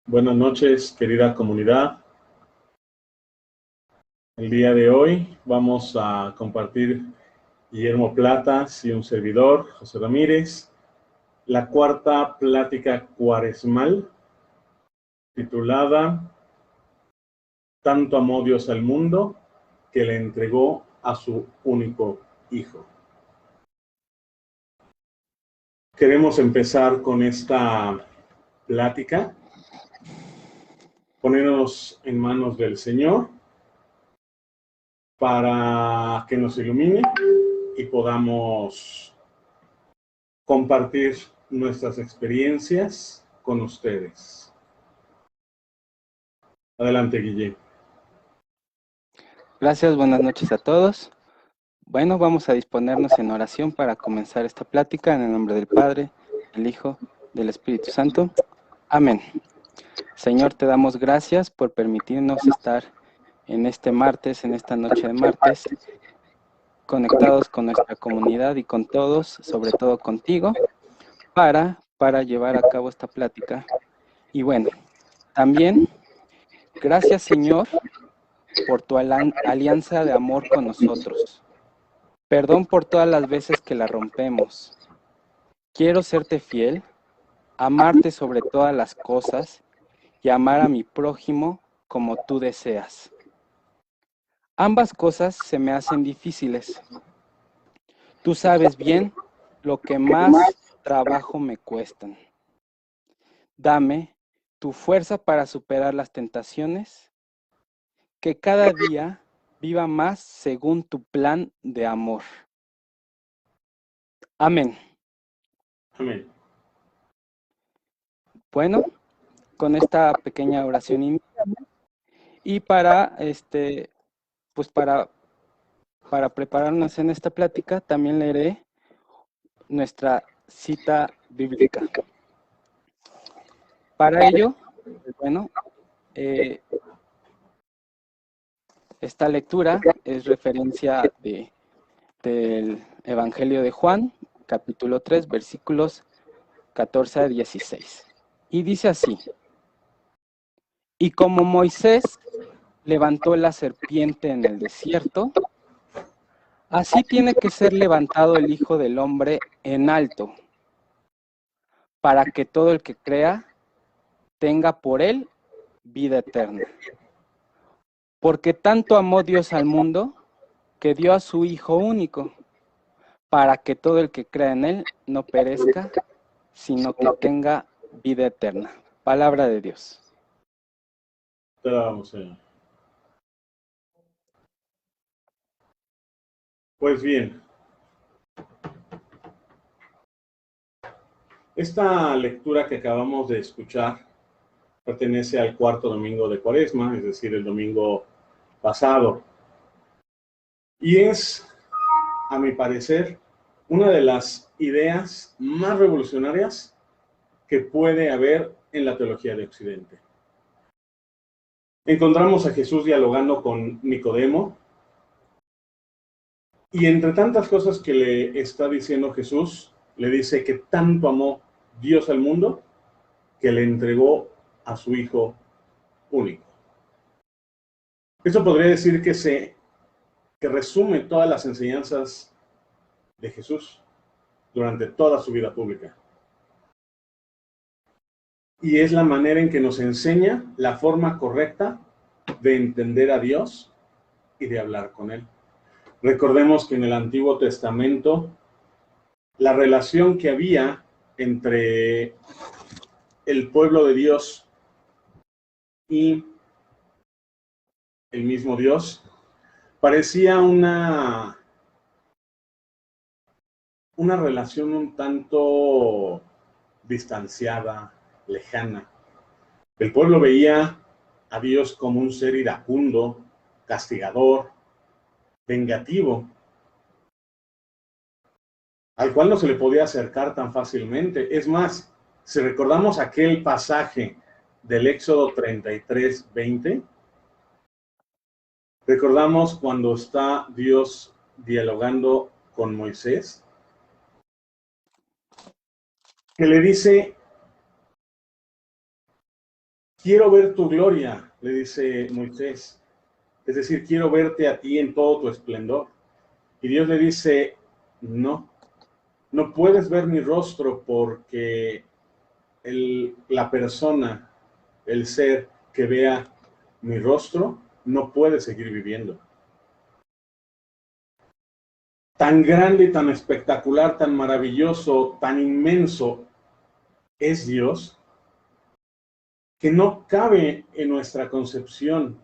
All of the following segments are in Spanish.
Buenas noches, querida comunidad. El día de hoy vamos a compartir Guillermo Platas y un servidor, José Ramírez, la cuarta plática cuaresmal titulada Tanto amó Dios al mundo que le entregó a su único Hijo. Queremos empezar con esta plática poniéndonos en manos del Señor para que nos ilumine y podamos compartir nuestras experiencias con ustedes. Adelante, Guille. Gracias, buenas noches a todos. Bueno, vamos a disponernos en oración para comenzar esta plática en el nombre del Padre, del Hijo, del Espíritu Santo. Amén. Señor, te damos gracias por permitirnos estar en este martes, en esta noche de martes, conectados con nuestra comunidad y con todos, sobre todo contigo, para llevar a cabo esta plática. Y bueno, también, gracias, Señor, por tu alianza de amor con nosotros. Perdón por todas las veces que la rompemos. Quiero serte fiel, amarte sobre todas las cosas y amar a mi prójimo como tú deseas. Ambas cosas se me hacen difíciles. Tú sabes bien lo que más trabajo me cuestan. Dame tu fuerza para superar las tentaciones, que cada día viva más según tu plan de amor. Amén. Amén. Bueno, con esta pequeña oración inicial y para prepararnos en esta plática también leeré nuestra cita bíblica. Para ello, bueno, esta lectura es referencia del Evangelio de Juan, capítulo 3, versículos 14 a 16. Y dice así: Y como Moisés levantó la serpiente en el desierto, así tiene que ser levantado el Hijo del Hombre en alto, para que todo el que crea tenga por él vida eterna. Porque tanto amó Dios al mundo, que dio a su Hijo único, para que todo el que crea en él no perezca, sino que tenga vida eterna. Palabra de Dios. Te damos, Señor. Pues bien, esta lectura que acabamos de escuchar pertenece al cuarto domingo de Cuaresma, es decir, el domingo pasado. Y es, a mi parecer, una de las ideas más revolucionarias que puede haber en la teología de Occidente. Encontramos a Jesús dialogando con Nicodemo, y entre tantas cosas que le está diciendo Jesús, le dice que tanto amó Dios al mundo que le entregó a su Hijo único. Esto podría decir que resume todas las enseñanzas de Jesús durante toda su vida pública. Y es la manera en que nos enseña la forma correcta de entender a Dios y de hablar con Él. Recordemos que en el Antiguo Testamento la relación que había entre el pueblo de Dios y el mismo Dios parecía una relación un tanto distanciada, lejana. El pueblo veía a Dios como un ser iracundo, castigador, vengativo, al cual no se le podía acercar tan fácilmente. Es más, si recordamos aquel pasaje del Éxodo 33, 20, recordamos cuando está Dios dialogando con Moisés, que le dice: quiero ver tu gloria, le dice Moisés. Es decir, quiero verte a ti en todo tu esplendor. Y Dios le dice, no, no puedes ver mi rostro porque la persona, el ser que vea mi rostro, no puede seguir viviendo. Tan grande y tan espectacular, tan maravilloso, tan inmenso es Dios, que no cabe en nuestra concepción.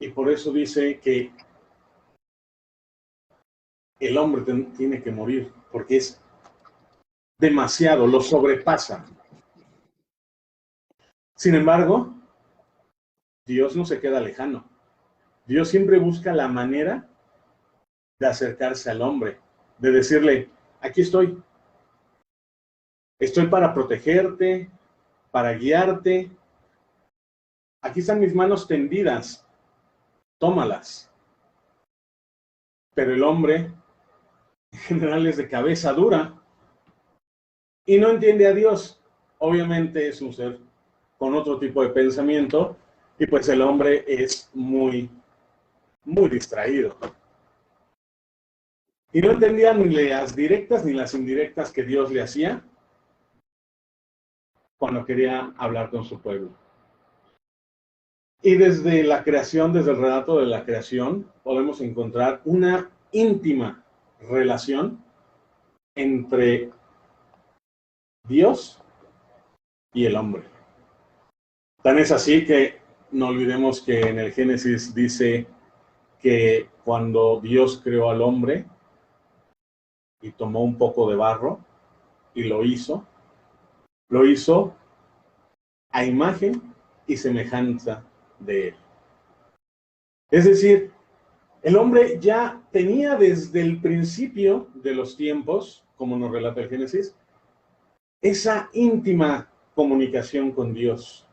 Y por eso dice que el hombre tiene que morir, porque es demasiado, lo sobrepasa. Sin embargo, Dios no se queda lejano. Dios siempre busca la manera de acercarse al hombre, de decirle, aquí estoy. Estoy para protegerte, para guiarte. Aquí están mis manos tendidas, tómalas. Pero el hombre, en general, es de cabeza dura y no entiende a Dios. Obviamente es un ser con otro tipo de pensamiento y pues el hombre es muy distraído. Y no entendía ni las directas ni las indirectas que Dios le hacía cuando quería hablar con su pueblo. Y desde la creación, desde el relato de la creación, podemos encontrar una íntima relación entre Dios y el hombre. Tan es así que no olvidemos que en el Génesis dice que cuando Dios creó al hombre y tomó un poco de barro y lo hizo a imagen y semejanza de él. Es decir, el hombre ya tenía desde el principio de los tiempos, como nos relata el Génesis, esa íntima comunicación con Dios.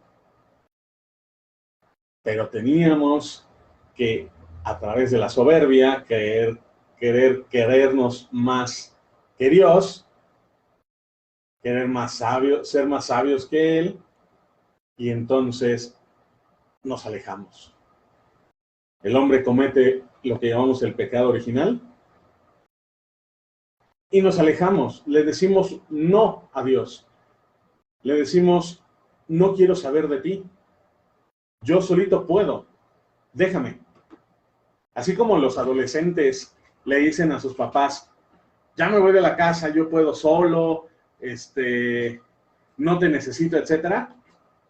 Pero teníamos que, a través de la soberbia, querernos más que Dios, querer más sabios, ser más sabios que Él, y entonces nos alejamos. El hombre comete lo que llamamos el pecado original y nos alejamos. Le decimos no a Dios. Le decimos, no quiero saber de ti. Yo solito puedo. Déjame. Así como los adolescentes le dicen a sus papás, ya me voy de la casa, yo puedo solo, no te necesito, etcétera.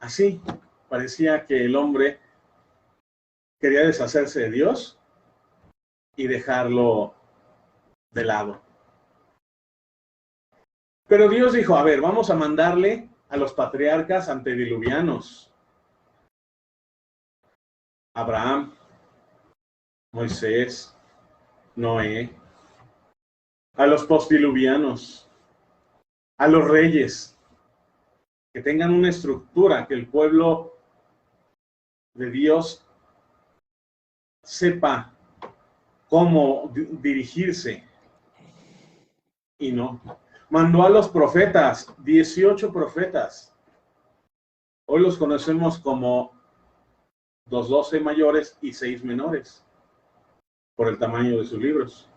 Así parecía que el hombre quería deshacerse de Dios y dejarlo de lado. Pero Dios dijo, a ver, vamos a mandarle a los patriarcas antediluvianos. Abraham, Moisés, Noé, a los postdiluvianos, a los reyes, que tengan una estructura, que el pueblo de Dios sepa cómo dirigirse. Y no. Mandó a los profetas, 18 profetas. Hoy los conocemos como los 12 mayores y 6 menores, por el tamaño de sus libros.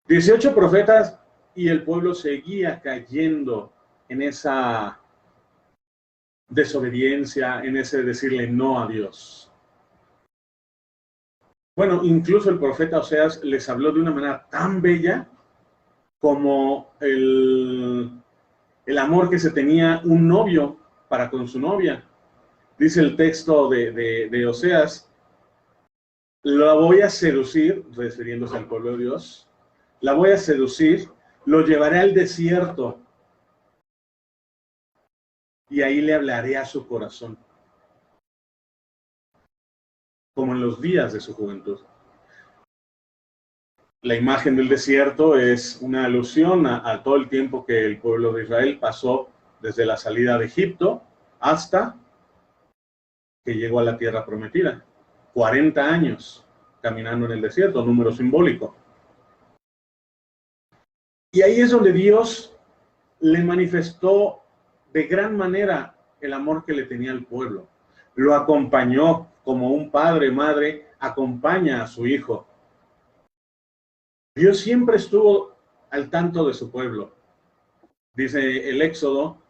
18 profetas y el pueblo seguía cayendo en esa desobediencia, en ese decirle no a Dios. Bueno, incluso el profeta Oseas les habló de una manera tan bella como el amor que se tenía un novio para con su novia. Dice el texto de Oseas, la voy a seducir, refiriéndose al pueblo de Dios, la voy a seducir, lo llevaré al desierto y ahí le hablaré a su corazón, como en los días de su juventud. La imagen del desierto es una alusión a todo el tiempo que el pueblo de Israel pasó desde la salida de Egipto hasta que llegó a la tierra prometida. 40 años caminando en el desierto, número simbólico. Y ahí es donde Dios le manifestó de gran manera el amor que le tenía al pueblo. Lo acompañó como un padre, madre, acompaña a su hijo. Dios siempre estuvo al tanto de su pueblo. Dice el Éxodo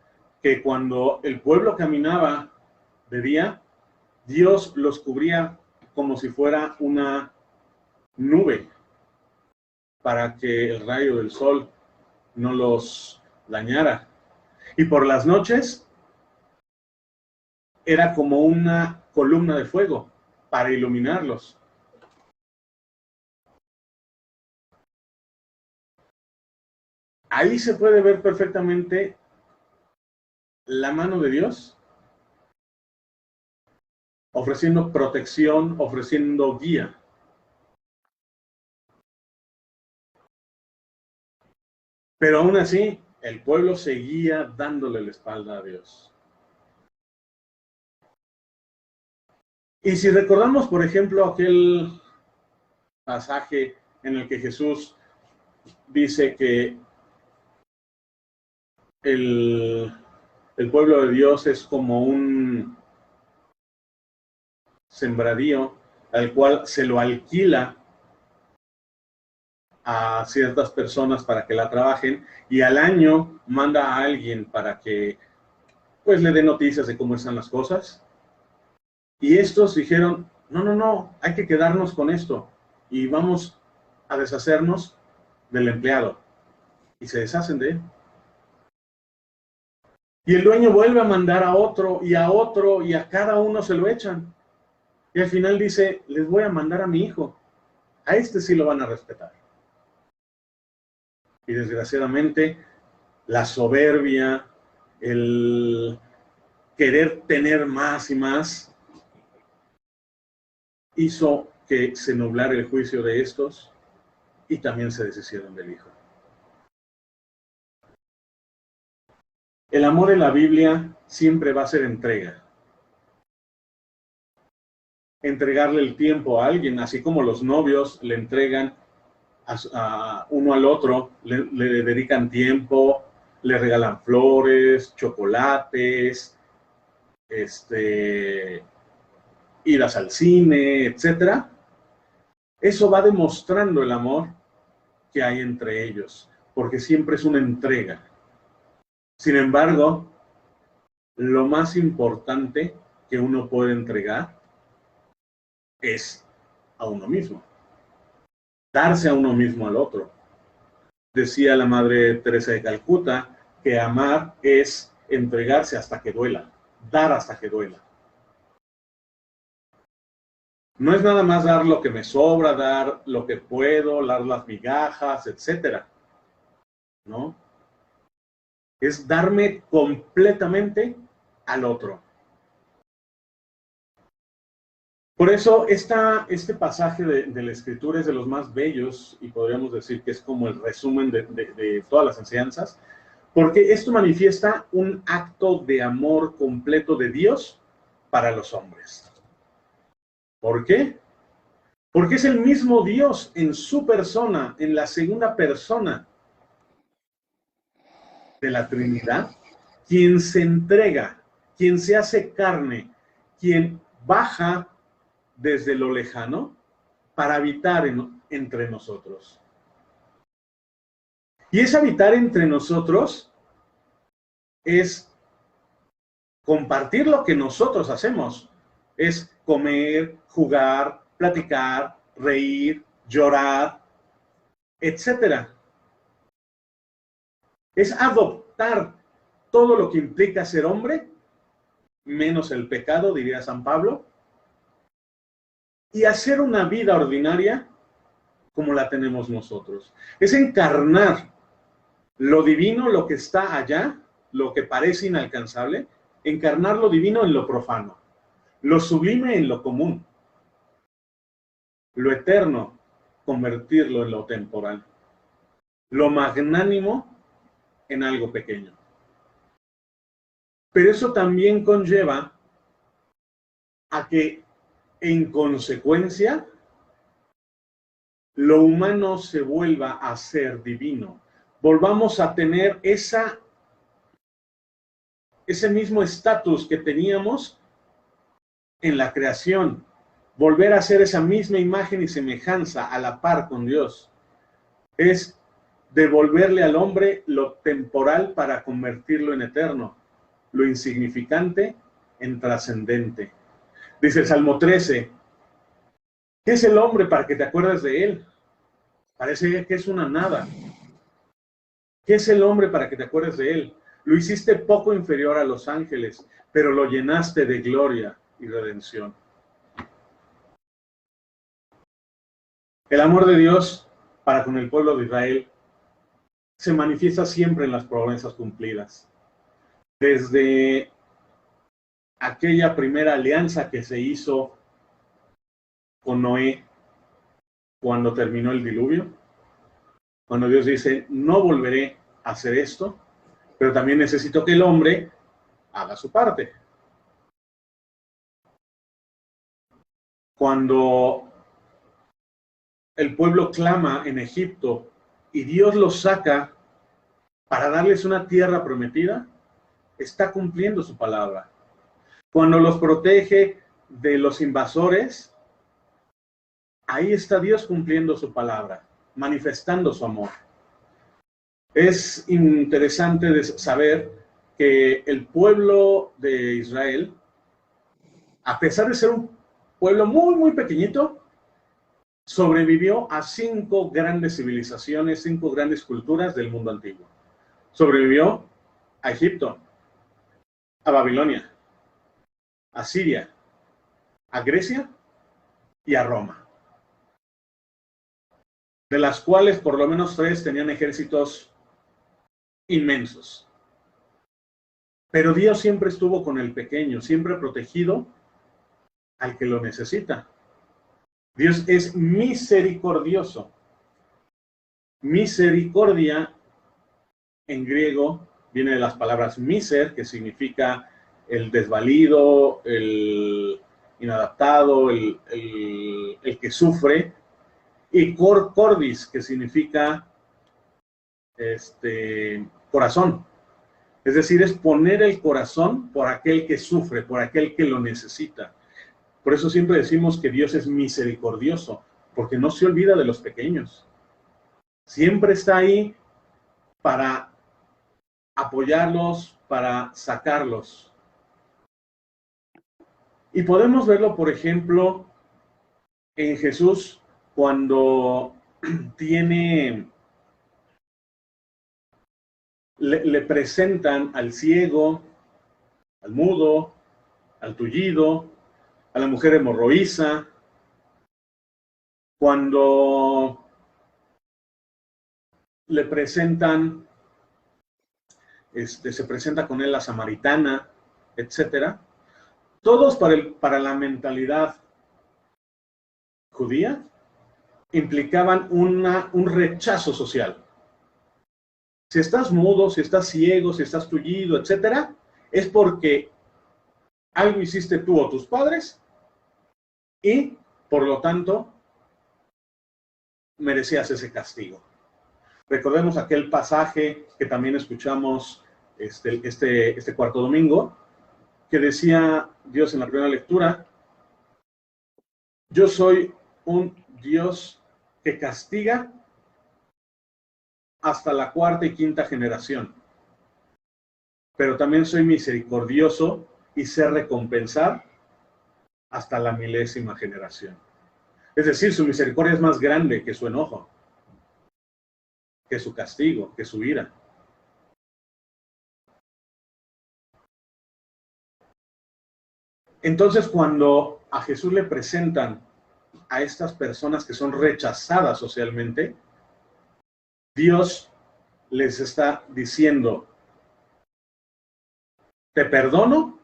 que cuando el pueblo caminaba de día, Dios los cubría como si fuera una nube para que el rayo del sol no los dañara. Y por las noches era como una columna de fuego para iluminarlos. Ahí se puede ver perfectamente la mano de Dios ofreciendo protección, ofreciendo guía. Pero aún así, el pueblo seguía dándole la espalda a Dios. Y si recordamos, por ejemplo, aquel pasaje en el que Jesús dice que el pueblo de Dios es como un sembradío al cual se lo alquila a ciertas personas para que la trabajen y al año manda a alguien para que pues le dé noticias de cómo están las cosas. Y estos dijeron, no, hay que quedarnos con esto y vamos a deshacernos del empleado. Y se deshacen de él. Y el dueño vuelve a mandar a otro y a cada uno se lo echan. Y al final dice, les voy a mandar a mi hijo. A este sí lo van a respetar. Y desgraciadamente, la soberbia, el querer tener más y más, hizo que se nublara el juicio de estos y también se deshicieron del hijo. El amor en la Biblia siempre va a ser entrega. Entregarle el tiempo a alguien, así como los novios le entregan a uno al otro, le dedican tiempo, le regalan flores, chocolates, idas al cine, etcétera. Eso va demostrando el amor que hay entre ellos, porque siempre es una entrega. Sin embargo, lo más importante que uno puede entregar es a uno mismo. Darse a uno mismo al otro. Decía la Madre Teresa de Calcuta que amar es entregarse hasta que duela, dar hasta que duela. No es nada más dar lo que me sobra, dar lo que puedo, dar las migajas, etcétera. ¿No? Es darme completamente al otro. Por eso este pasaje de la Escritura es de los más bellos y podríamos decir que es como el resumen de todas las enseñanzas, porque esto manifiesta un acto de amor completo de Dios para los hombres. ¿Por qué? Porque es el mismo Dios en su persona, en la segunda persona de la Trinidad, quien se entrega, quien se hace carne, quien baja desde lo lejano para habitar entre nosotros. Y ese habitar entre nosotros es compartir lo que nosotros hacemos. Es comer, jugar, platicar, reír, llorar, etcétera. Es adoptar todo lo que implica ser hombre, menos el pecado, diría San Pablo, y hacer una vida ordinaria como la tenemos nosotros. Es encarnar lo divino, lo que está allá, lo que parece inalcanzable, encarnar lo divino en lo profano, lo sublime en lo común, lo eterno, convertirlo en lo temporal, lo magnánimo en algo pequeño. Pero eso también conlleva a que, en consecuencia, lo humano se vuelva a ser divino. Volvamos a tener esa ese mismo estatus que teníamos en la creación, volver a ser esa misma imagen y semejanza a la par con Dios. Es devolverle al hombre lo temporal para convertirlo en eterno, lo insignificante en trascendente. Dice el Salmo 13, ¿qué es el hombre para que te acuerdes de él? Parece que es una nada. ¿Qué es el hombre para que te acuerdes de él? Lo hiciste poco inferior a los ángeles, pero lo llenaste de gloria y redención. El amor de Dios para con el pueblo de Israel se manifiesta siempre en las promesas cumplidas. Desde aquella primera alianza que se hizo con Noé cuando terminó el diluvio, cuando Dios dice, no volveré a hacer esto, pero también necesito que el hombre haga su parte. Cuando el pueblo clama en Egipto y Dios los saca para darles una tierra prometida, está cumpliendo su palabra. Cuando los protege de los invasores, ahí está Dios cumpliendo su palabra, manifestando su amor. Es interesante saber que el pueblo de Israel, a pesar de ser un pueblo muy, muy pequeñito, sobrevivió a 5 grandes civilizaciones, 5 grandes culturas del mundo antiguo. Sobrevivió a Egipto, a Babilonia, a Siria, a Grecia y a Roma, de las cuales por lo menos 3 tenían ejércitos inmensos. Pero Dios siempre estuvo con el pequeño, siempre protegido al que lo necesita. Dios es misericordioso. Misericordia en griego viene de las palabras miser, que significa el desvalido, el inadaptado, el que sufre, y cordis, que significa corazón. Es decir, es poner el corazón por aquel que sufre, por aquel que lo necesita. Por eso siempre decimos que Dios es misericordioso, porque no se olvida de los pequeños. Siempre está ahí para apoyarlos, para sacarlos. Y podemos verlo, por ejemplo, en Jesús, cuando le presentan al ciego, al mudo, al tullido, a la mujer hemorroísa, cuando le presentan, se presenta con él la samaritana, etcétera. Todos para la mentalidad judía implicaban un rechazo social. Si estás mudo, si estás ciego, si estás tullido, etcétera, es porque algo hiciste tú o tus padres y, por lo tanto, merecías ese castigo. Recordemos aquel pasaje que también escuchamos este cuarto domingo, que decía Dios en la primera lectura: yo soy un Dios que castiga hasta la 4ª y 5ª generación, pero también soy misericordioso y sé recompensar hasta la 1000ª generación. Es decir, su misericordia es más grande que su enojo, que su castigo, que su ira. Entonces, cuando a Jesús le presentan a estas personas que son rechazadas socialmente, Dios les está diciendo: te perdono,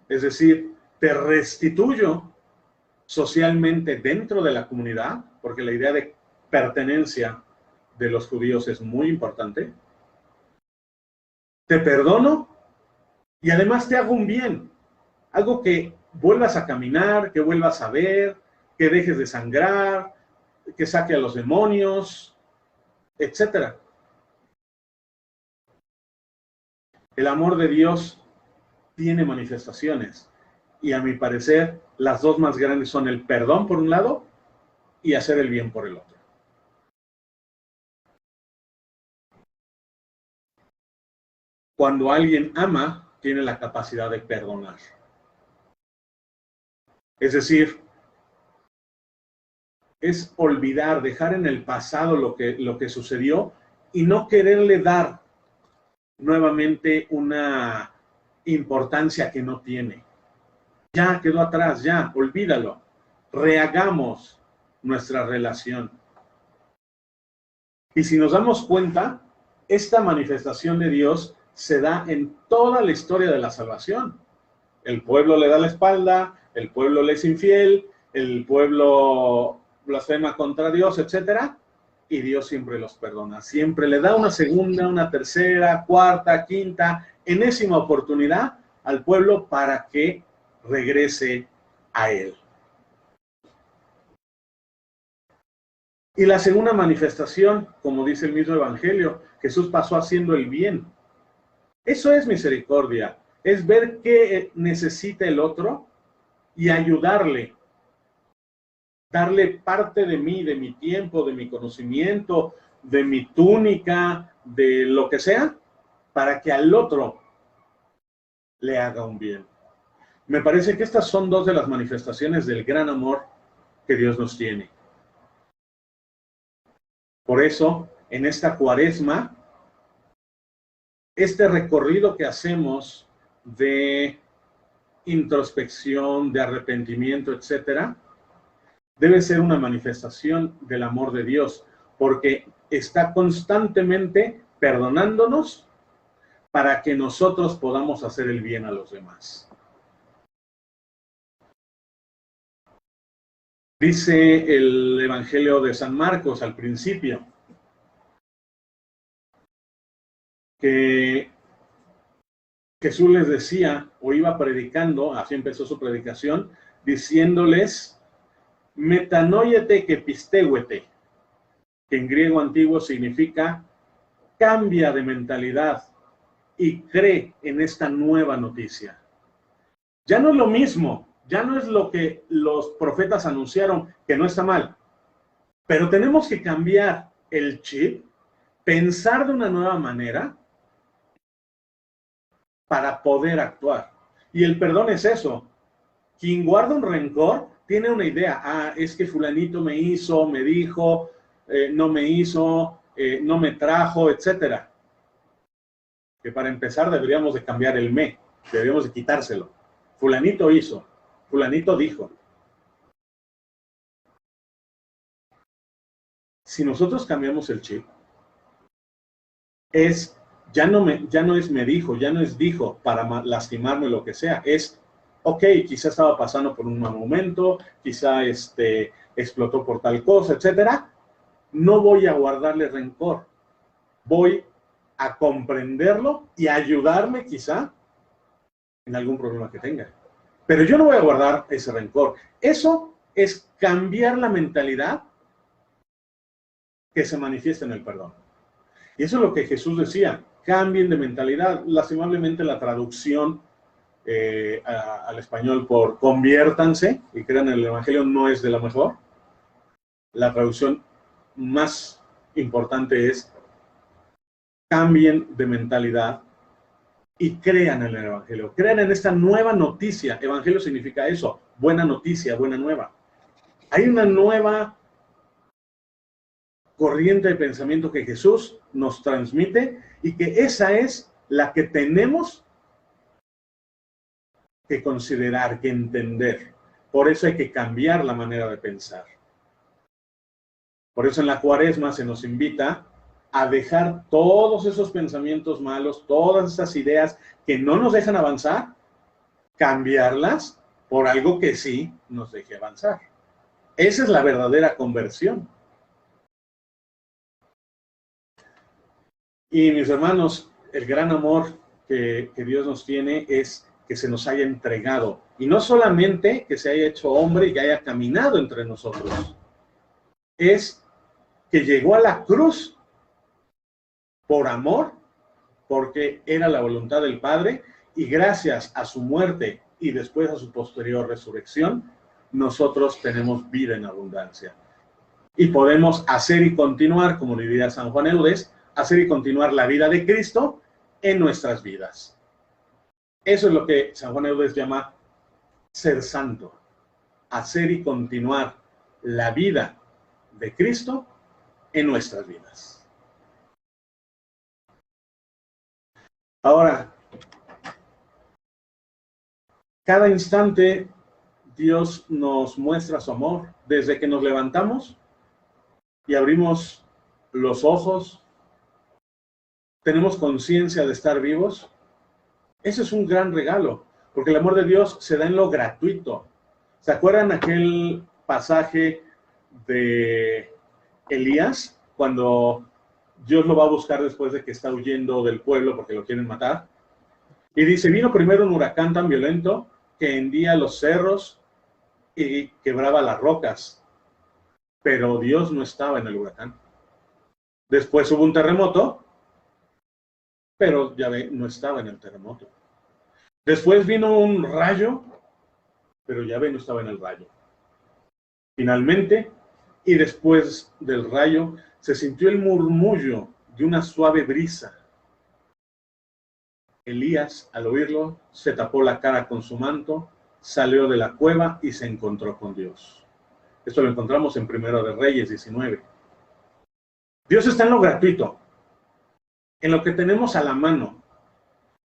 es decir, te restituyo socialmente dentro de la comunidad, porque la idea de pertenencia de los judíos es muy importante. Te perdono y además te hago un bien, algo que vuelvas a caminar, que vuelvas a ver, que dejes de sangrar, que saque a los demonios, etcétera. El amor de Dios tiene manifestaciones. Y a mi parecer, las dos más grandes son el perdón por un lado y hacer el bien por el otro. Cuando alguien ama, tiene la capacidad de perdonar. Es decir, es olvidar, dejar en el pasado lo que sucedió y no quererle dar nuevamente una importancia que no tiene. Ya quedó atrás, ya, olvídalo. Rehagamos nuestra relación. Y si nos damos cuenta, esta manifestación de Dios se da en toda la historia de la salvación. El pueblo le da la espalda, el pueblo le es infiel, el pueblo blasfema contra Dios, etc. Y Dios siempre los perdona. Siempre le da una segunda, una tercera, cuarta, quinta, enésima oportunidad al pueblo para que regrese a Él. Y la segunda manifestación, como dice el mismo Evangelio, Jesús pasó haciendo el bien. Eso es misericordia, es ver qué necesita el otro y ayudarle, darle parte de mí, de mi tiempo, de mi conocimiento, de mi túnica, de lo que sea, para que al otro le haga un bien. Me parece que estas son dos de las manifestaciones del gran amor que Dios nos tiene. Por eso, en esta Cuaresma, este recorrido que hacemos de introspección, de arrepentimiento, etcétera, debe ser una manifestación del amor de Dios, porque está constantemente perdonándonos para que nosotros podamos hacer el bien a los demás. Dice el Evangelio de San Marcos al principio que Jesús les decía, o iba predicando, así empezó su predicación, diciéndoles, metanoiete que pistéuete, que en griego antiguo significa cambia de mentalidad y cree en esta nueva noticia. Ya no es lo mismo, ya no es lo que los profetas anunciaron, que no está mal, pero tenemos que cambiar el chip, pensar de una nueva manera para poder actuar. Y el perdón es eso. Quien guarda un rencor tiene una idea, es que fulanito me hizo, me dijo, no me hizo, no me trajo, etcétera. Que para empezar deberíamos de cambiar el me, deberíamos de quitárselo. Fulanito hizo, fulanito dijo. Si nosotros cambiamos el chip, ya no es me dijo, ya no es dijo para lastimarme, lo que sea, es, ok, quizá estaba pasando por un mal momento, quizá explotó por tal cosa, etcétera. No voy a guardarle rencor, voy a comprenderlo y a ayudarme quizá en algún problema que tenga. Pero yo no voy a guardar ese rencor. Eso es cambiar la mentalidad que se manifiesta en el perdón. Y eso es lo que Jesús decía, cambien de mentalidad. Lastimablemente la traducción al español por conviértanse, y crean en el Evangelio, no es de la mejor. La traducción más importante es cambien de mentalidad y crean en el Evangelio, crean en esta nueva noticia. Evangelio significa eso, buena noticia, buena nueva. Hay una nueva corriente de pensamiento que Jesús nos transmite y que esa es la que tenemos que considerar, que entender. Por eso hay que cambiar la manera de pensar. Por eso en la Cuaresma se nos invita a dejar todos esos pensamientos malos, todas esas ideas que no nos dejan avanzar, cambiarlas por algo que sí nos deje avanzar. Esa es la verdadera conversión. Y mis hermanos, el gran amor que Dios nos tiene es que se nos haya entregado. Y no solamente que se haya hecho hombre y que haya caminado entre nosotros. Es que llegó a la cruz por amor, porque era la voluntad del Padre, y gracias a su muerte y después a su posterior resurrección, nosotros tenemos vida en abundancia. Y podemos hacer y continuar, como diría San Juan Eudes, hacer y continuar la vida de Cristo en nuestras vidas. Eso es lo que San Juan Eudes llama ser santo. Hacer y continuar la vida de Cristo en nuestras vidas. Ahora, cada instante Dios nos muestra su amor. Desde que nos levantamos y abrimos los ojos, tenemos conciencia de estar vivos. Ese es un gran regalo, porque el amor de Dios se da en lo gratuito. ¿Se acuerdan aquel pasaje de Elías, cuando Dios lo va a buscar después de que está huyendo del pueblo porque lo quieren matar? Y dice, vino primero un huracán tan violento que hendía los cerros y quebraba las rocas, pero Dios no estaba en el huracán. Después hubo un terremoto, pero Yahvé no estaba en el terremoto. Después vino un rayo, pero Yahvé no estaba en el rayo. Finalmente, y después del rayo, se sintió el murmullo de una suave brisa. Elías, al oírlo, se tapó la cara con su manto, salió de la cueva y se encontró con Dios. Esto lo encontramos en Primero de Reyes 19. Dios está en lo gratuito, en lo que tenemos a la mano,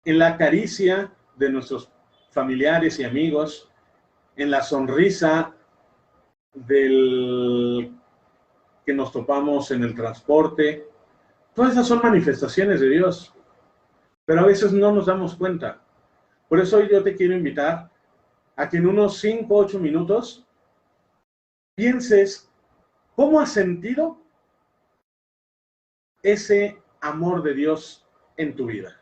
en la caricia de nuestros familiares y amigos, en la sonrisa del que nos topamos en el transporte. Todas esas son manifestaciones de Dios, pero a veces no nos damos cuenta. Por eso hoy yo te quiero invitar a que en unos 5 o 8 minutos pienses cómo has sentido ese amor de Dios en tu vida.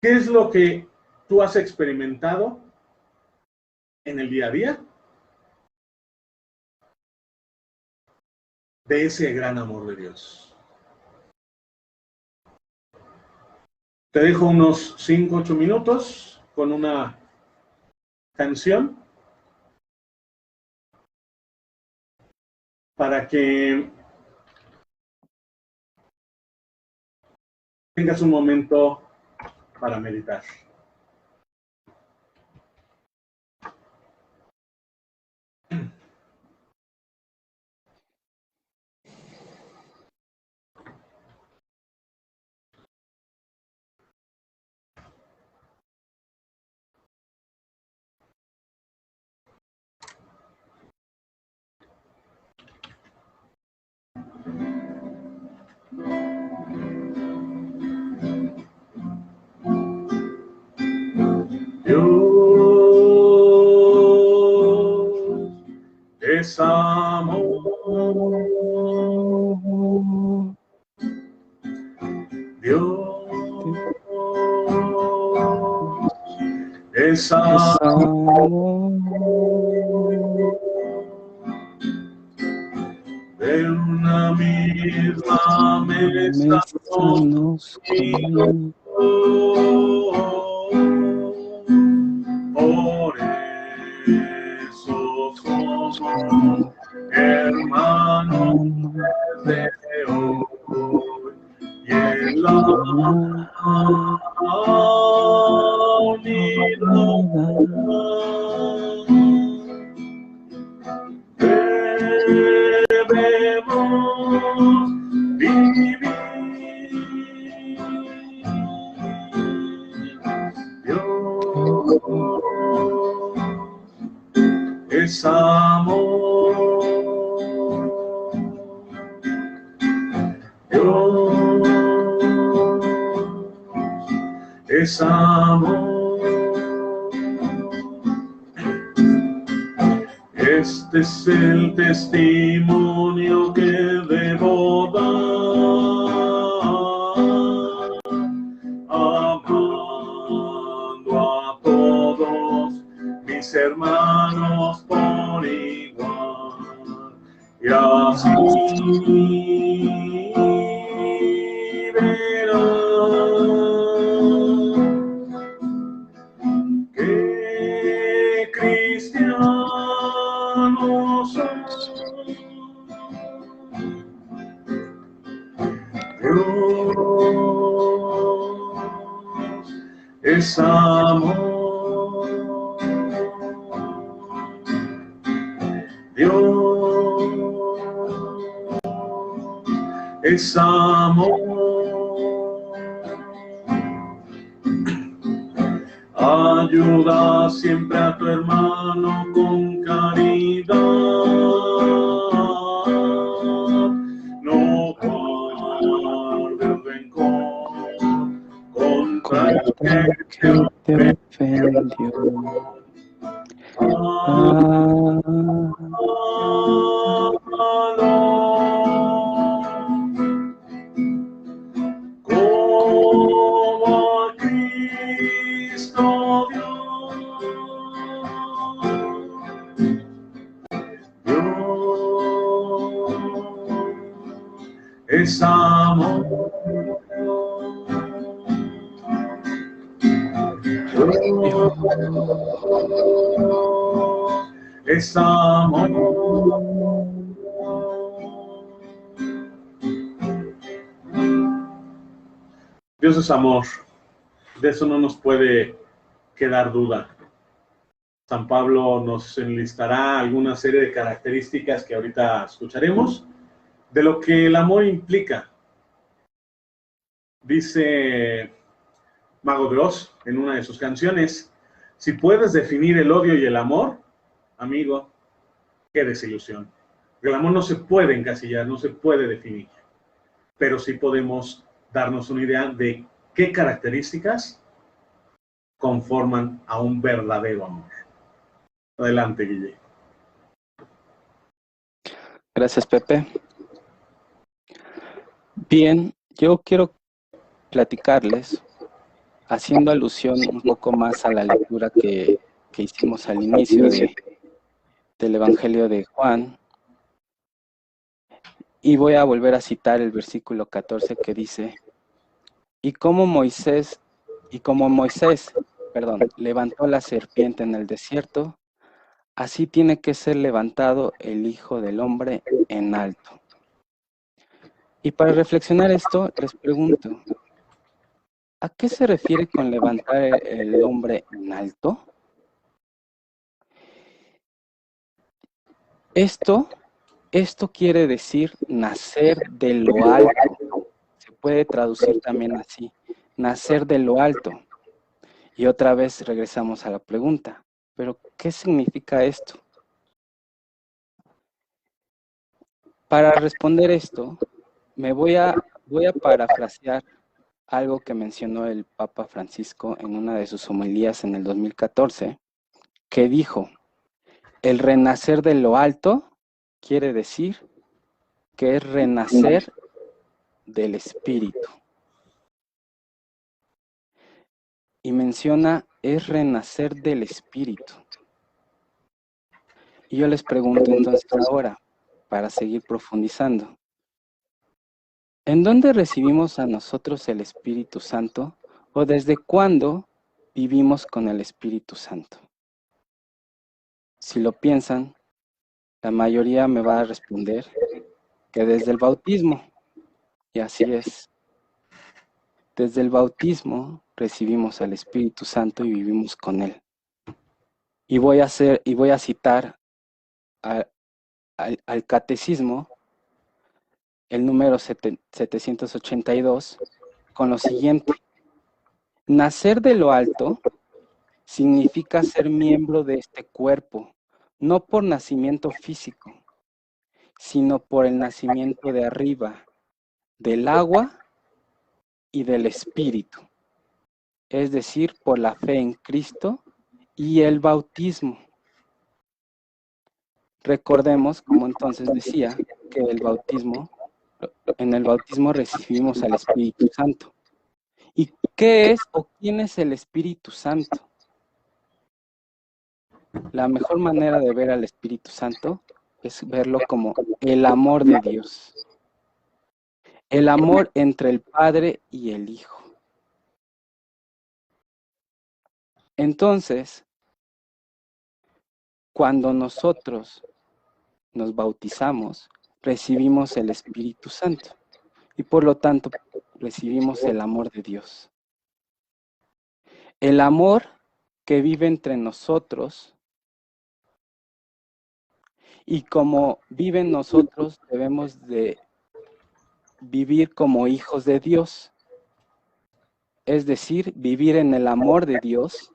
¿Qué es lo que tú has experimentado en el día a día de ese gran amor de Dios? Te dejo unos 5 o 8 minutos con una canción para que tengas un momento para meditar. Dios es amor. Dios es amor. De una misma mesa nos comió. Por eso somos hermanos desde hoy, y en la unidad debemos vivir. Dios es amor. Dios es amor. Este es el testimonio que debo dar, amando a todos mis hermanos por igual, y así verás es amor. Dios es amor. Ayuda siempre a tu hermano con caridad. No guardes rencor contra el que te ofendió. Como a Cristo Dios es amor. Es amor. Dios es amor. De eso no nos puede quedar duda. San Pablo nos enlistará alguna serie de características que ahorita escucharemos de lo que el amor implica. Dice Mago de Oz en una de sus canciones: si puedes definir el odio y el amor, amigo, qué desilusión. El amor no se puede encasillar, no se puede definir, pero sí podemos darnos una idea de qué características conforman a un verdadero amor. Adelante, Guille. Gracias, Pepe. Bien, yo quiero platicarles, haciendo alusión un poco más a la lectura que hicimos al inicio del Evangelio de Juan, y voy a volver a citar el versículo 14 que dice: y como Moisés, levantó la serpiente en el desierto, así tiene que ser levantado el Hijo del Hombre en alto. Y para reflexionar esto, les pregunto, ¿a qué se refiere con levantar el hombre en alto? Esto quiere decir nacer de lo alto. Se puede traducir también así, nacer de lo alto. Y otra vez regresamos a la pregunta, ¿pero qué significa esto? Para responder esto, me voy a parafrasear algo que mencionó el Papa Francisco en una de sus homilías en el 2014, que dijo: el renacer de lo alto quiere decir que es renacer del espíritu. Y menciona, es renacer del espíritu. Y yo les pregunto entonces ahora, para seguir profundizando, ¿en dónde recibimos a nosotros el Espíritu Santo? ¿O desde cuándo vivimos con el Espíritu Santo? Si lo piensan, la mayoría me va a responder que desde el bautismo. Y así es. Desde el bautismo recibimos al Espíritu Santo y vivimos con Él. Y voy a citar al Catecismo, el número 782, con lo siguiente: nacer de lo alto significa ser miembro de este cuerpo, no por nacimiento físico, sino por el nacimiento de arriba, del agua y del espíritu, es decir, por la fe en Cristo y el bautismo. Recordemos, como entonces decía, que en el bautismo recibimos al Espíritu Santo. ¿Y qué es o quién es el Espíritu Santo? La mejor manera de ver al Espíritu Santo es verlo como el amor de Dios. El amor entre el Padre y el Hijo. Entonces, cuando nosotros nos bautizamos, recibimos el Espíritu Santo y por lo tanto recibimos el amor de Dios. el amor que vive entre nosotros, y como vive en nosotros, debemos de vivir como hijos de Dios, es decir, vivir en el amor de Dios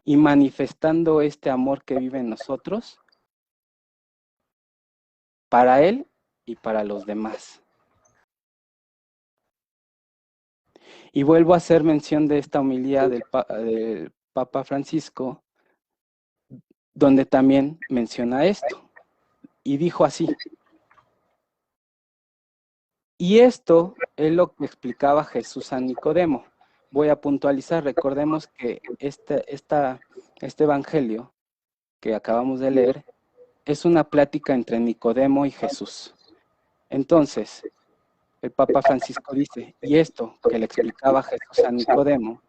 y manifestando este amor que vive en nosotros para Él y para los demás. Y vuelvo a hacer mención de esta homilía del Papa Francisco, donde también menciona esto, y dijo así: y esto es lo que explicaba Jesús a Nicodemo. Voy a puntualizar, recordemos que este evangelio que acabamos de leer es una plática entre Nicodemo y Jesús. Entonces, el Papa Francisco dice, y esto que le explicaba Jesús a Nicodemo,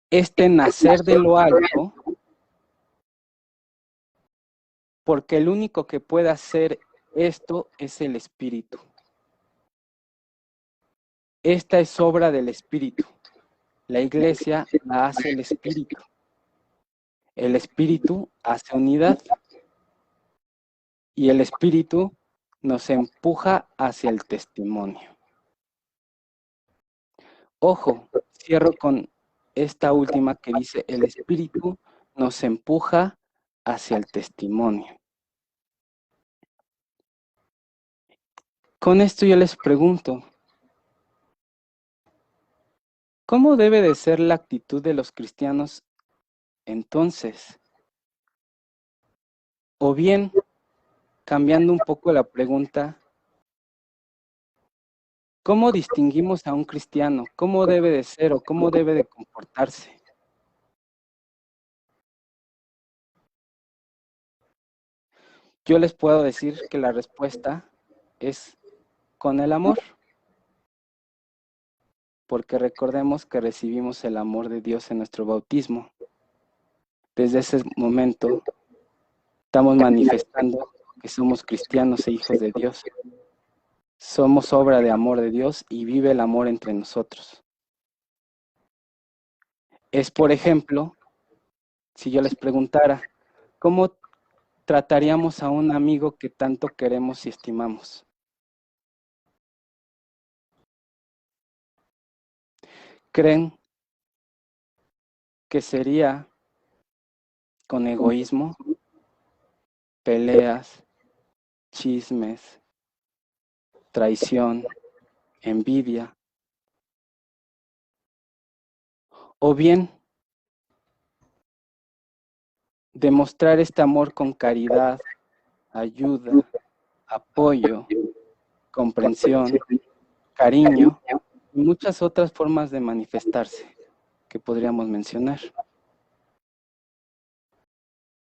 este nacer de lo alto, porque el único que puede hacer esto es el Espíritu. Esta es obra del Espíritu. La Iglesia la hace el Espíritu. El Espíritu hace unidad. Y el Espíritu nos empuja hacia el testimonio. Ojo, cierro con esta última que dice, el Espíritu nos empuja hacia el testimonio. Con esto yo les pregunto, ¿cómo debe de ser la actitud de los cristianos entonces? O bien, cambiando un poco la pregunta, ¿cómo distinguimos a un cristiano? ¿Cómo debe de ser o cómo debe de comportarse? Yo les puedo decir que la respuesta es con el amor, porque recordemos que recibimos el amor de Dios en nuestro bautismo. Desde ese momento estamos manifestando que somos cristianos e hijos de Dios. Somos obra de amor de Dios y vive el amor entre nosotros. Es, por ejemplo, si yo les preguntara, ¿cómo trataríamos a un amigo que tanto queremos y estimamos? ¿Creen que sería con egoísmo, peleas, chismes, traición, envidia? O bien, demostrar este amor con caridad, ayuda, apoyo, comprensión, cariño y muchas otras formas de manifestarse que podríamos mencionar.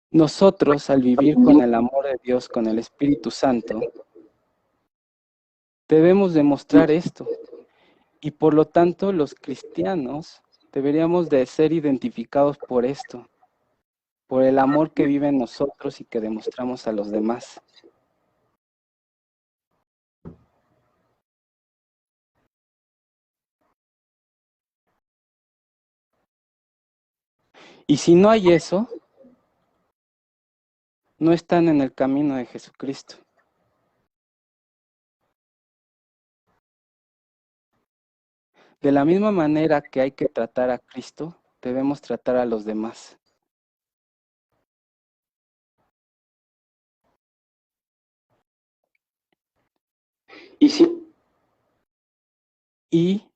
Nosotros, al vivir con el amor de Dios, con el Espíritu Santo, debemos demostrar esto. Y por lo tanto, los cristianos deberíamos de ser identificados por esto, por el amor que vive en nosotros y que demostramos a los demás. Y si no hay eso, no están en el camino de Jesucristo. De la misma manera que hay que tratar a Cristo, debemos tratar a los demás. Y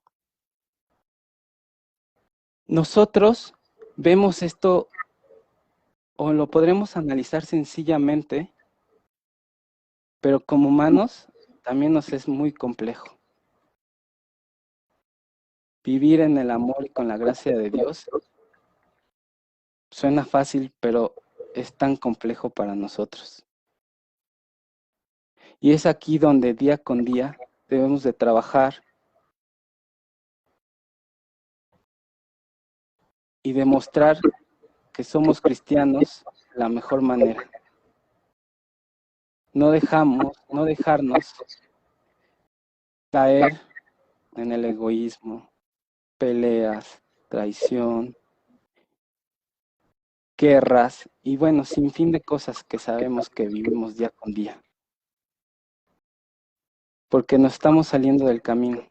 nosotros vemos esto, o lo podremos analizar sencillamente, pero como humanos también nos es muy complejo. Vivir en el amor y con la gracia de Dios suena fácil, pero es tan complejo para nosotros. Y es aquí donde día con día debemos de trabajar y demostrar que somos cristianos de la mejor manera. No dejarnos caer en el egoísmo, peleas, traición, guerras y bueno, sin fin de cosas que sabemos que vivimos día con día. Porque nos estamos saliendo del camino.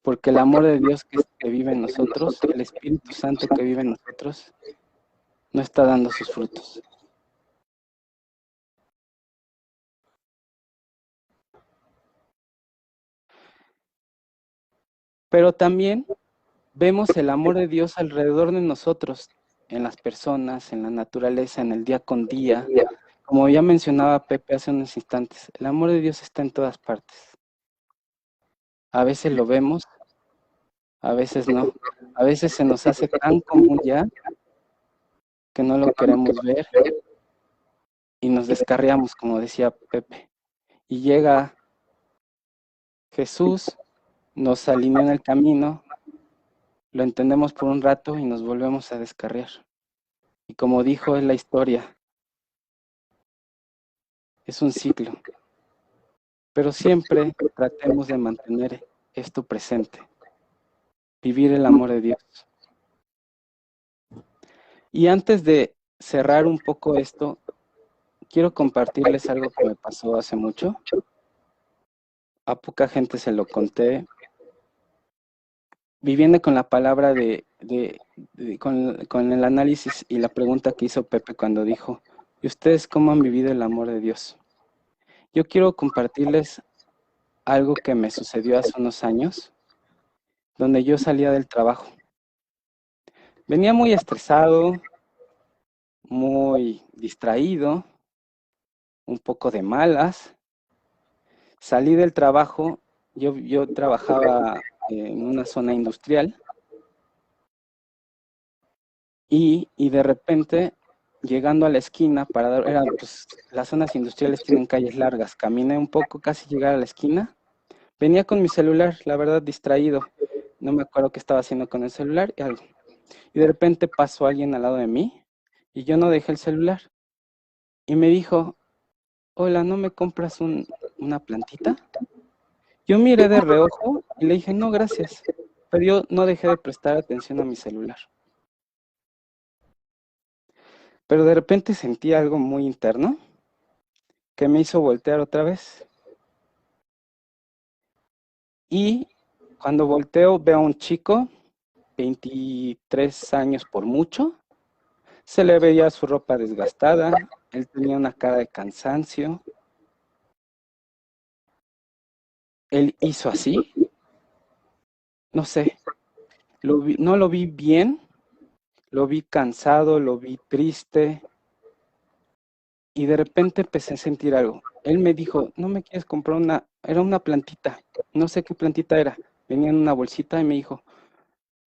Porque el amor de Dios que vive en nosotros, el Espíritu Santo que vive en nosotros, no está dando sus frutos. Pero también vemos el amor de Dios alrededor de nosotros, en las personas, en la naturaleza, en el día con día. Como ya mencionaba Pepe hace unos instantes, el amor de Dios está en todas partes. A veces lo vemos, a veces no. A veces se nos hace tan común ya que no lo queremos ver y nos descarriamos, como decía Pepe. Y llega Jesús, nos alinea en el camino, lo entendemos por un rato y nos volvemos a descarriar. Y como dijo en la historia, es un ciclo. Pero siempre tratemos de mantener esto presente, vivir el amor de Dios. Y antes de cerrar un poco esto, quiero compartirles algo que me pasó hace mucho. A poca gente se lo conté. Viviendo con la palabra con el análisis y la pregunta que hizo Pepe cuando dijo, ¿y ustedes cómo han vivido el amor de Dios? Yo quiero compartirles algo que me sucedió hace unos años, donde yo salía del trabajo. Venía muy estresado, muy distraído, un poco de malas. Salí del trabajo, yo trabajaba en una zona industrial y de repente, llegando a la esquina, pues, las zonas industriales tienen calles largas, caminé un poco, casi llegar a la esquina, venía con mi celular, la verdad distraído, no me acuerdo qué estaba haciendo con el celular y algo. Y de repente pasó alguien al lado de mí y yo no dejé el celular. Y me dijo, hola, ¿no me compras una plantita? Yo miré de reojo y le dije, no, gracias. Pero yo no dejé de prestar atención a mi celular. Pero de repente sentí algo muy interno que me hizo voltear otra vez. Y cuando volteo veo a un chico, 23 años por mucho, se le veía su ropa desgastada, él tenía una cara de cansancio. Él hizo así, no sé, no lo vi bien, lo vi cansado, lo vi triste y de repente empecé a sentir algo. Él me dijo, no me quieres comprar era una plantita, no sé qué plantita era, venía en una bolsita y me dijo,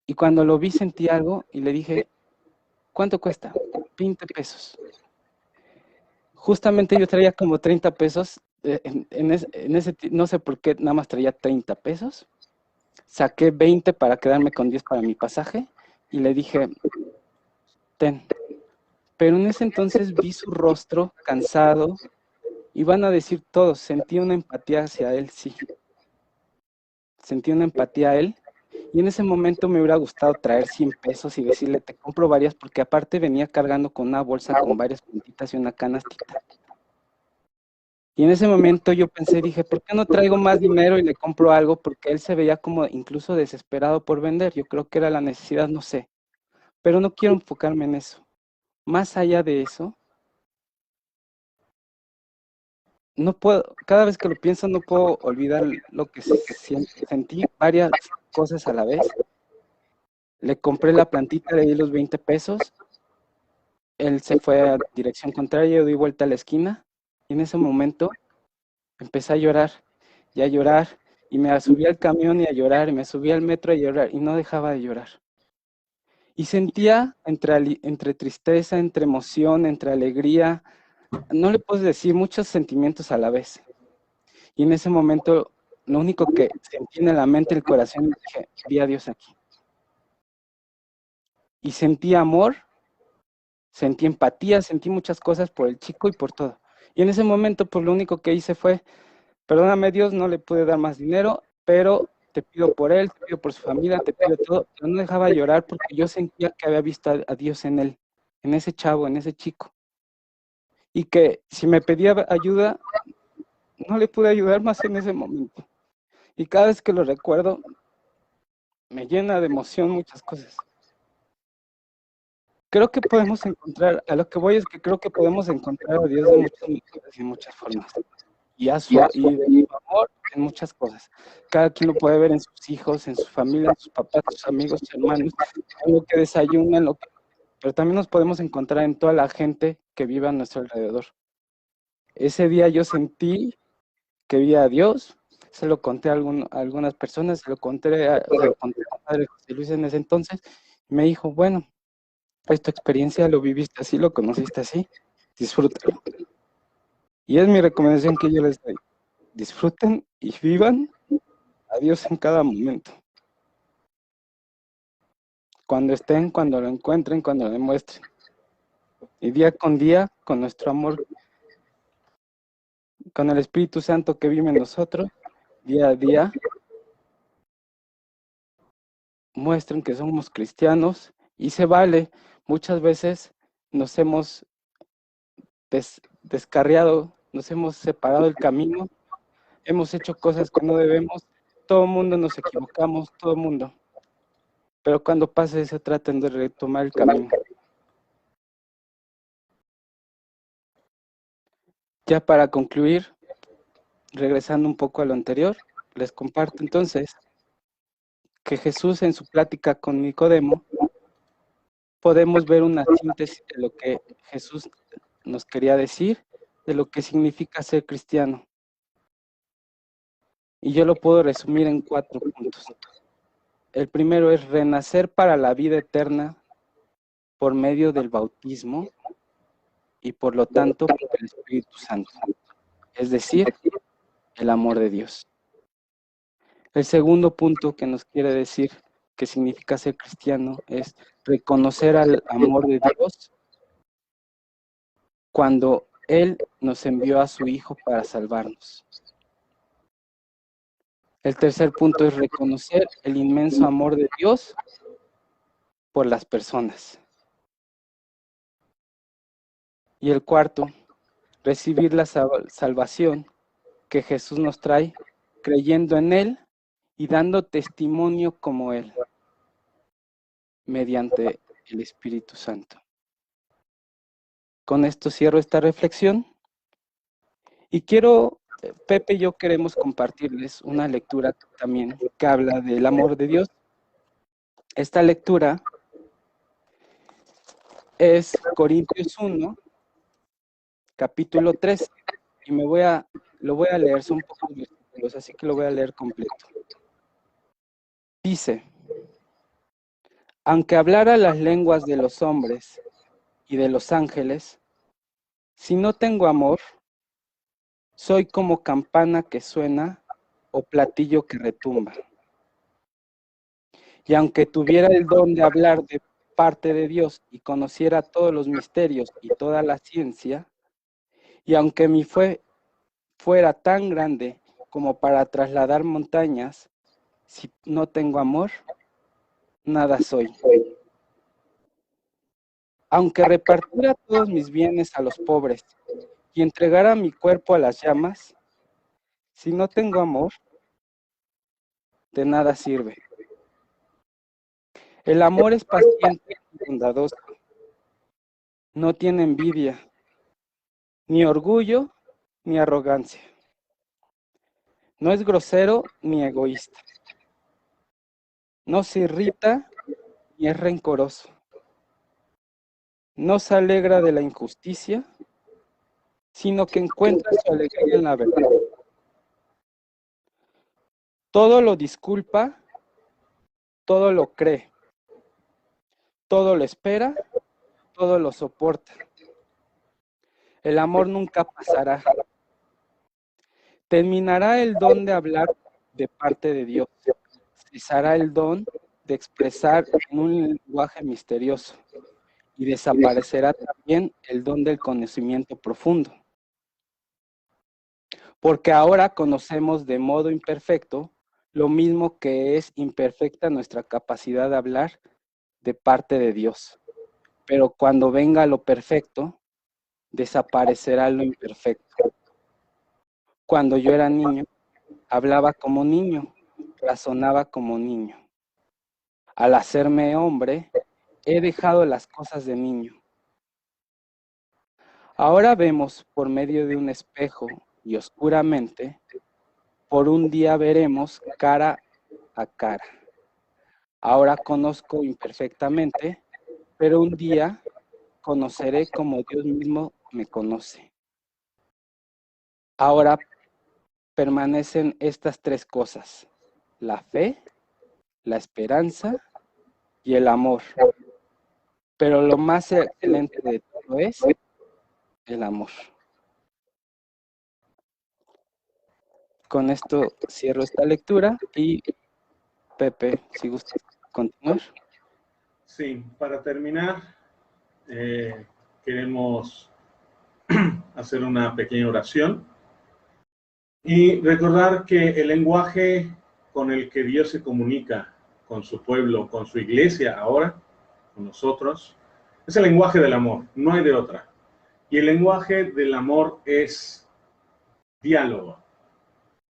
y cuando lo vi sentí algo y le dije, ¿cuánto cuesta? 20 pesos. Justamente yo traía como 30 pesos, no sé por qué nada más traía 30 pesos, saqué 20 para quedarme con 10 para mi pasaje y le dije, ten. Pero en ese entonces vi su rostro cansado y van a decir todos, sentí una empatía hacia él, sí. Sentí una empatía a él y en ese momento me hubiera gustado traer 100 pesos y decirle, te compro varias, porque aparte venía cargando con una bolsa con varias puntitas y una canastita. Y en ese momento yo pensé, dije, ¿por qué no traigo más dinero y le compro algo? Porque él se veía como incluso desesperado por vender. Yo creo que era la necesidad, no sé. Pero no quiero enfocarme en eso. Más allá de eso, no puedo, cada vez que lo pienso no puedo olvidar lo que sentí varias cosas a la vez. Le compré la plantita, le di los 20 pesos, él se fue a dirección contraria, yo di vuelta a la esquina y en ese momento empecé a llorar y me subí al camión y a llorar y me subí al metro a llorar y no dejaba de llorar. Y sentía entre tristeza, entre emoción, entre alegría, no le puedo decir muchos sentimientos a la vez. Y en ese momento, lo único que sentí en la mente y el corazón, dije, vi a Dios aquí. Y sentí amor, sentí empatía, sentí muchas cosas por el chico y por todo. Y en ese momento, pues lo único que hice fue Perdóname, Dios, no le pude dar más dinero, pero te pido por él, te pido por su familia, te pido todo. Pero no dejaba de llorar porque yo sentía que había visto a Dios en él, en ese chavo, en ese chico. Y que si me pedía ayuda, no le pude ayudar más en ese momento. Y cada vez que lo recuerdo, me llena de emoción muchas cosas. Creo que podemos encontrar, a lo que voy es que creo que podemos encontrar a Dios de muchas maneras y muchas formas. Y de su amor en muchas cosas. Cada quien lo puede ver en sus hijos, en su familia, en sus papás, sus amigos, sus hermanos, en lo que desayunan, pero también nos podemos encontrar en toda la gente que vive a nuestro alrededor. Ese día yo sentí que vi a Dios, se lo conté a algunas personas, se lo conté a padre José Luis en ese entonces, y me dijo, bueno, pues tu experiencia lo viviste así, lo conociste así, disfrútalo. Y es mi recomendación que yo les doy. Disfruten y vivan a Dios en cada momento. Cuando estén, cuando lo encuentren, cuando lo demuestren. Y día con día, con nuestro amor, con el Espíritu Santo que vive en nosotros, día a día, muestren que somos cristianos y se vale. Muchas veces nos hemos descarriado, nos hemos separado del camino, hemos hecho cosas que no debemos, todo el mundo nos equivocamos, todo el mundo. Pero cuando pase eso, traten de retomar el camino. Ya para concluir, regresando un poco a lo anterior, les comparto entonces que Jesús en su plática con Nicodemo, podemos ver una síntesis de lo que Jesús nos quería decir, de lo que significa ser cristiano. Y yo lo puedo resumir en 4 puntos. El primero es renacer para la vida eterna por medio del bautismo y por lo tanto por el Espíritu Santo, es decir, el amor de Dios. El segundo punto que nos quiere decir que significa ser cristiano es reconocer al amor de Dios cuando Él nos envió a su Hijo para salvarnos. El tercer punto es reconocer el inmenso amor de Dios por las personas. Y el cuarto, recibir la salvación que Jesús nos trae, creyendo en Él y dando testimonio como Él, mediante el Espíritu Santo. Con esto cierro esta reflexión y Pepe y yo queremos compartirles una lectura también que habla del amor de Dios. Esta lectura es Corintios 1, capítulo 3, y lo voy a leer, son pocos versículos, así que lo voy a leer completo. Dice, aunque hablara las lenguas de los hombres y de los ángeles, si no tengo amor, soy como campana que suena o platillo que retumba. Y aunque tuviera el don de hablar de parte de Dios y conociera todos los misterios y toda la ciencia, y aunque mi fe fuera tan grande como para trasladar montañas, si no tengo amor, nada soy. Aunque repartiera todos mis bienes a los pobres y entregara mi cuerpo a las llamas, si no tengo amor, de nada sirve. El amor es paciente y bondadoso, no tiene envidia, ni orgullo, ni arrogancia. No es grosero ni egoísta. No se irrita ni es rencoroso. No se alegra de la injusticia, sino que encuentra su alegría en la verdad. Todo lo disculpa, todo lo cree, todo lo espera, todo lo soporta. El amor nunca pasará. Terminará el don de hablar de parte de Dios. Cesará el don de expresar en un lenguaje misterioso. Y desaparecerá también el don del conocimiento profundo. porque ahora conocemos de modo imperfecto lo mismo que es imperfecta nuestra capacidad de hablar de parte de Dios. Pero cuando venga lo perfecto, desaparecerá lo imperfecto. Cuando yo era niño, hablaba como niño, razonaba como niño. Al hacerme hombre, he dejado las cosas de niño. Ahora vemos por medio de un espejo y oscuramente, por un día veremos cara a cara. Ahora conozco imperfectamente, pero un día conoceré como Dios mismo me conoce. Ahora permanecen estas tres cosas: la fe, la esperanza y el amor. Pero lo más excelente de todo es el amor. Con esto cierro esta lectura y Pepe, si gustas continuar. Sí, para terminar, queremos hacer una pequeña oración y recordar que el lenguaje con el que Dios se comunica con su pueblo, con su iglesia ahora, con nosotros, es el lenguaje del amor, no hay de otra. Y el lenguaje del amor es diálogo,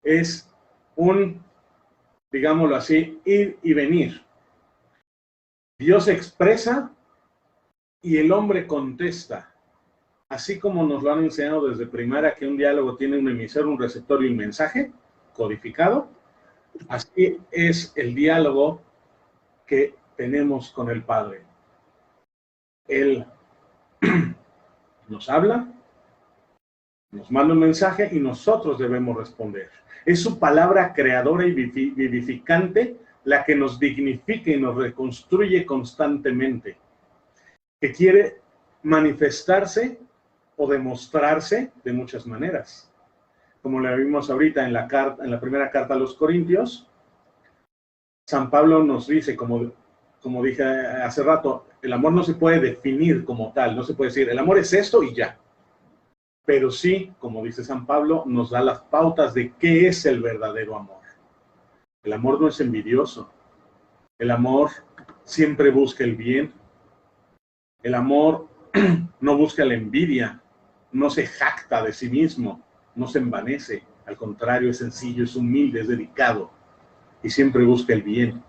es un, digámoslo así, ir y venir. Dios expresa y el hombre contesta. Así como nos lo han enseñado desde primaria, que un diálogo tiene un emisor, un receptor y un mensaje codificado, así es el diálogo que tenemos con el Padre. Él nos habla, nos manda un mensaje y nosotros debemos responder. Es su palabra creadora y vivificante la que nos dignifica y nos reconstruye constantemente, que quiere manifestarse o demostrarse de muchas maneras. Como le vimos ahorita en la primera carta a los Corintios, San Pablo nos dice, como dije hace rato, el amor no se puede definir como tal, no se puede decir, el amor es esto y ya. Pero sí, como dice San Pablo, nos da las pautas de qué es el verdadero amor. El amor no es envidioso. El amor siempre busca el bien. El amor no busca la envidia, no se jacta de sí mismo, no se envanece. Al contrario, es sencillo, es humilde, es dedicado y siempre busca el bien.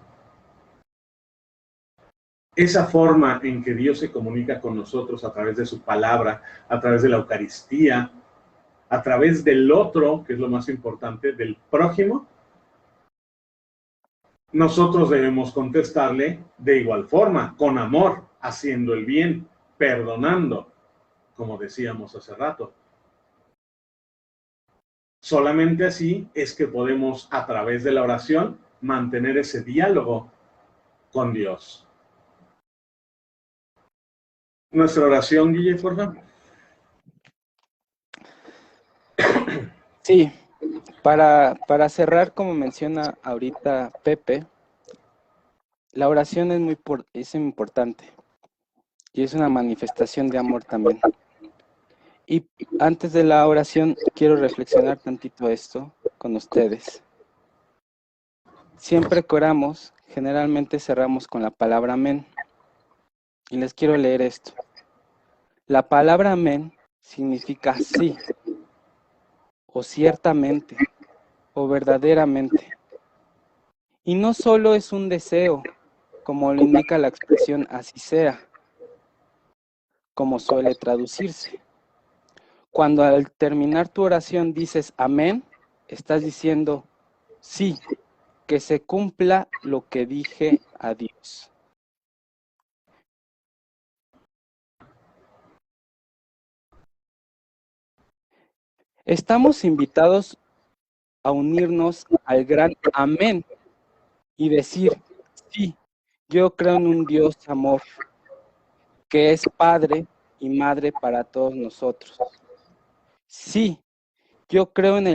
Esa forma en que Dios se comunica con nosotros a través de su palabra, a través de la Eucaristía, a través del otro, que es lo más importante, del prójimo, nosotros debemos contestarle de igual forma, con amor, haciendo el bien, perdonando, como decíamos hace rato. Solamente así es que podemos, a través de la oración, mantener ese diálogo con Dios. Nuestra oración, Guille, por favor. Sí, para cerrar, como menciona ahorita Pepe, la oración es importante y es una manifestación de amor también. Y antes de la oración, quiero reflexionar tantito esto con ustedes. Siempre que oramos, generalmente cerramos con la palabra amén. Y les quiero leer esto. La palabra amén significa sí, o ciertamente, o verdaderamente. Y no solo es un deseo, como lo indica la expresión así sea, como suele traducirse. Cuando al terminar tu oración dices amén, estás diciendo sí, que se cumpla lo que dije a Dios. Estamos invitados a unirnos al gran amén y decir, sí, yo creo en un Dios amor, que es Padre y Madre para todos nosotros. Sí, yo creo en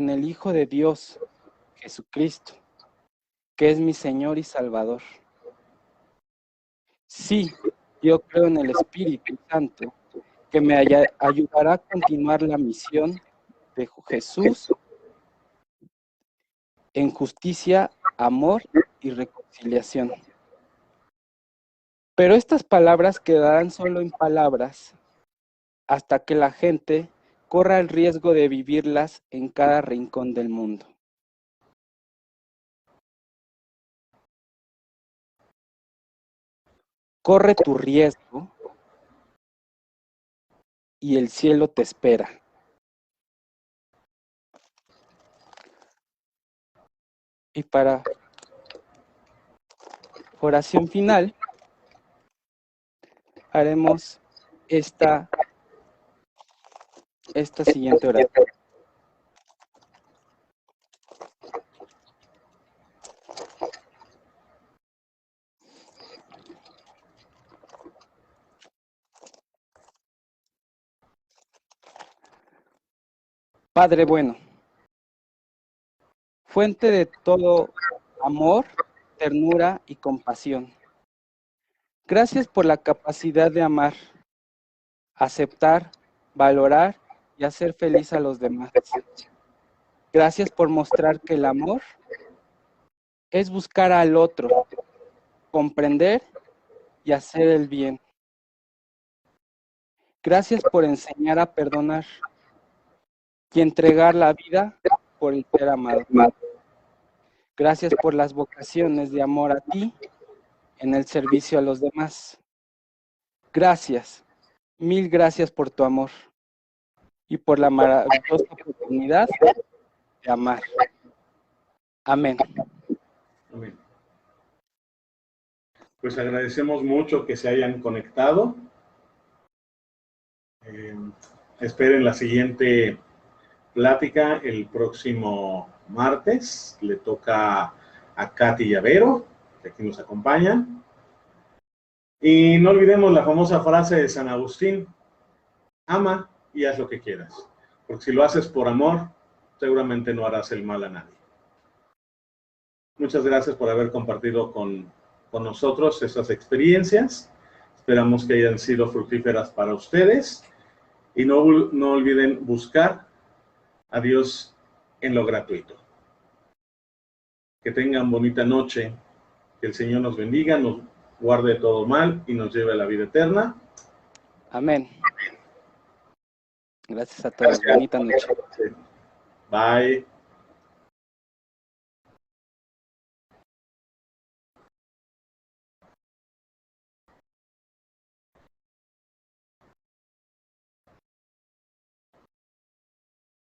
el Hijo de Dios, Jesucristo, que es mi Señor y Salvador. Sí, yo creo en el Espíritu Santo, que me ayudará a continuar la misión de Jesús en justicia, amor y reconciliación. Pero estas palabras quedarán solo en palabras hasta que la gente corra el riesgo de vivirlas en cada rincón del mundo. Corre tu riesgo y el cielo te espera. Y para oración final, haremos esta siguiente oración. Padre bueno, fuente de todo amor, ternura y compasión. Gracias por la capacidad de amar, aceptar, valorar y hacer feliz a los demás. Gracias por mostrar que el amor es buscar al otro, comprender y hacer el bien. Gracias por enseñar a perdonar y entregar la vida por el ser amado. Gracias por las vocaciones de amor a ti en el servicio a los demás. Gracias, mil gracias por tu amor y por la maravillosa oportunidad de amar. Amén. Amén. Pues agradecemos mucho que se hayan conectado. Esperen la siguiente plática el próximo martes. Le toca a Katy y a Vero, que aquí nos acompañan. Y no olvidemos la famosa frase de San Agustín: ama y haz lo que quieras, porque si lo haces por amor, seguramente no harás el mal a nadie. Muchas gracias por haber compartido con nosotros estas experiencias. Esperamos que hayan sido fructíferas para ustedes. Y no olviden buscar a Dios en lo gratuito. Que tengan bonita noche. Que el Señor nos bendiga, nos guarde de todo mal y nos lleve a la vida eterna. Amén. Gracias a todos. Bonita noche. Bye.